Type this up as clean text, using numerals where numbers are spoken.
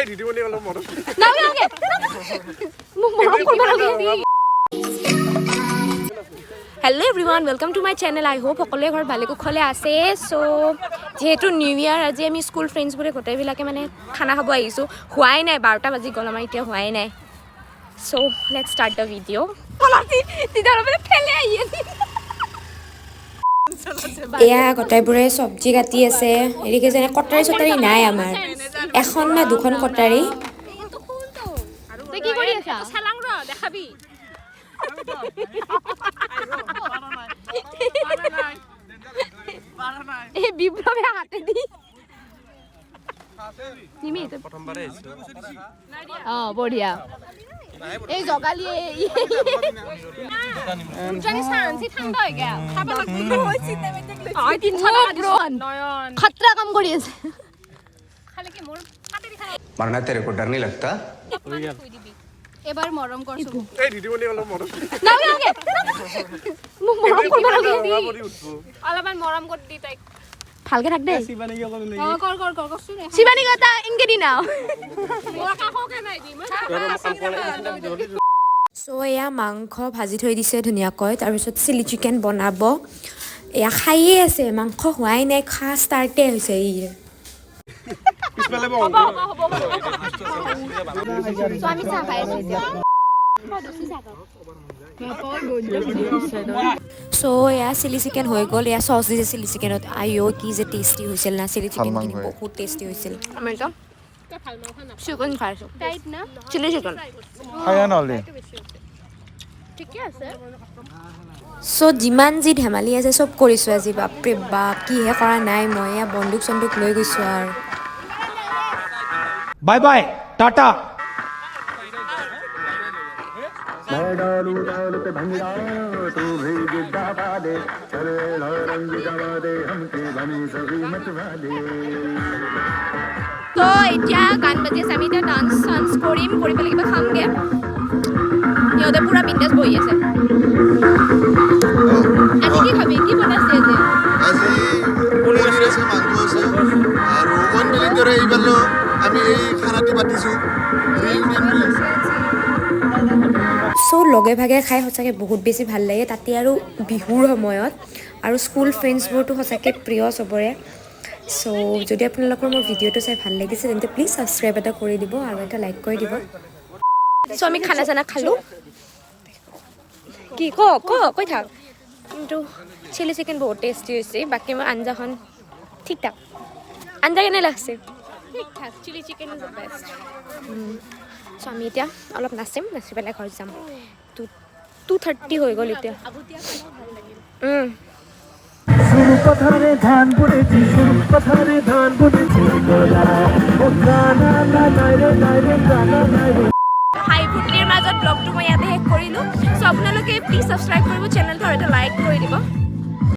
Dhriti boli অলপ মৰম নালাগে মোক মৰম কৰিব লাগে Hello everyone, welcome to my channel. I hope সকলোৱে ঘৰ ভালে কুশলে আছে সো যেহেতু নিউ ইয়াৰ আজি আমি স্কুল ফ্ৰেন্ডছ বোৰে গোটেইবিলাকে মানে খানা খাব আহিছো হোৱাই নাই 12টা বাজি গ'ল আমাৰ এতিয়া হোৱাই নাই so let's start the video কলাতি তিদাৰ মানে ফেলে আহি আছে এয়া গোটেইবোৰে সবজি কাটি আছে এৰিকে যেনে কটাৰী চটাৰী নাই আমাৰ এখন না দুখন কটাৰী তই কি কৰি আছা চালাং ৰ দেখাবি এই বিপ্লবে হাতে দি নিমি তো প্ৰথমবাৰে আহিছো বঢ়িয়া এই জগালি জানি সানসি ঠান্ডা হৈ গয়া খাব লাগিব হইছি আই 300 টাকা দিছ নয়ন খতৰা কাম কৰি আছে খালি কি মোৰ হাতে দি খাই मरना तेरे को डर नहीं लगता এবাৰ মৰম কৰছো এই Dhriti boli অলপ মৰম নালাগে মোক মৰম কৰিব লাগে অলপমান মৰম কৰি দি তাইক ভালকে থাক দে শিবানী কি কৰিলে কৰ কৰছু শিবানী কথা ইনকে দি নাও মোৰা কাককে নাই দি সো এয়া মাংস ভাজি থৈ দিছে ধুনীয়াকৈ তাৰপিছত চিলি চিকেন বনাব এয়া খাইয়ে আছে মাংস হোৱাই নাই খা ষ্টাৰ্টে হৈছে ই পিছফালে বহ সো আমি চাহ খাই আছো সো এয়া চিলি চিকেন হৈ গ'ল এয়া চচ দিছে চিলি চিকেনত আইঅ' কি যে টেষ্টি হৈছিল না চিলি চিকেনখিনি বহুত টেষ্টি হৈছিল আমি তো চিকেন খাইছোঁ টাইট না চিলি চিকেন খায়া নহলে ঠিকে আছে সো যিমান যি ধেমালি আছে চব কৰিছোঁ আজি বাপৰে বাপ কিহে কৰা নাই মই এয়া বন্দুক চন্দুক লৈ গৈছোঁ আৰু बाय बाय टाटा তো এতিয়া গান বাজি আছে আমি এতিয়া ডান্স চান্স কৰিম কৰি পেলাই কিবা খামগে সিহঁতে পুৰা বিন্দাছ বহি আছে আজি কি খাবি কি বনাইছে আজি পনীৰ আছে মাংস আছে আৰু ওৱান মিলিয়ন দৰে এইবাৰ আমি এই খানাটি পাতিছোঁ সো লগে ভাগে খাই সঁচাকৈ বহুত বেছি ভাল লাগে তাতে আৰু বিহুৰ সময়ত আৰু স্কুল ফ্ৰেণ্ডছবোৰতো সঁচাকৈ প্ৰিয় চবৰে সো যদি আপোনালোকৰ মোৰ ভিডিঅ'টো চাই ভাল লাগিছে তেন্তে প্লিজ ছাবস্ক্ৰাইব এটা কৰি দিব আৰু এটা লাইক কৰি দিব সো আমি খানা চানা খালোঁ কি কৈ থাক কিন্তু চিলি চিকেন বহুত টেষ্টি হৈছে বাকী মই আঞ্জাখন ঠিক ঠাক আঞ্জা কেনে লাগছে ঠিক ঠাক chilli chicken is the best so আমি এতিয়া অলপ নাচিম নাচি পেলাই ঘৰত যাম 2:30 হৈ গ'ল এতিয়া পথাৰে ধান পড়েছি পথাৰে ধান পড়েছি হাই ফুটলিৰ মাজত ব্লগটো মই ইয়াতে শেষ কৰিলোঁ সো আপোনালোকে প্লিজ ছাবস্ক্ৰাইব কৰিব চেনেলটো আৰু এটা লাইক কৰি দিব